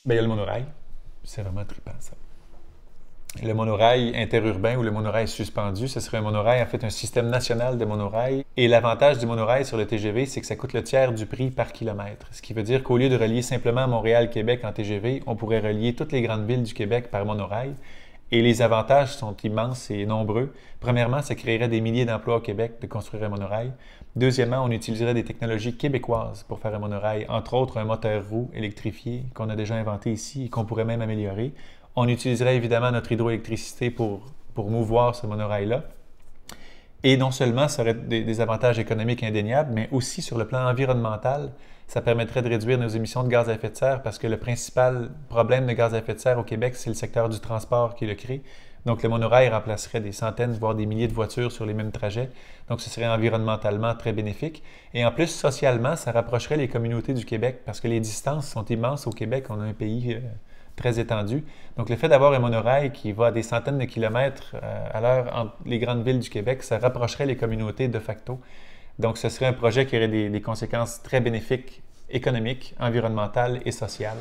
Bien, il y a le monorail. C'est vraiment trippant, ça. Le monorail interurbain ou le monorail suspendu, ce serait un monorail, en fait, un système national de monorail. Et l'avantage du monorail sur le TGV, c'est que ça coûte le tiers du prix par kilomètre. Ce qui veut dire qu'au lieu de relier simplement Montréal-Québec en TGV, on pourrait relier toutes les grandes villes du Québec par monorail. Et les avantages sont immenses et nombreux. Premièrement, ça créerait des milliers d'emplois au Québec de construire un monorail. Deuxièmement, on utiliserait des technologies québécoises pour faire un monorail, entre autres un moteur roue électrifié qu'on a déjà inventé ici et qu'on pourrait même améliorer. On utiliserait évidemment notre hydroélectricité pour mouvoir ce monorail-là. Et non seulement ça aurait des avantages économiques indéniables, mais aussi sur le plan environnemental, ça permettrait de réduire nos émissions de gaz à effet de serre parce que le principal problème de gaz à effet de serre au Québec, c'est le secteur du transport qui le crée. Donc le monorail remplacerait des centaines, voire des milliers de voitures sur les mêmes trajets. Donc ce serait environnementalement très bénéfique. Et en plus, socialement, ça rapprocherait les communautés du Québec parce que les distances sont immenses au Québec. On a un pays très étendu. Donc, le fait d'avoir un monorail qui va à des centaines de kilomètres à l'heure entre les grandes villes du Québec, ça rapprocherait les communautés de facto. Donc, ce serait un projet qui aurait des conséquences très bénéfiques économiques, environnementales et sociales.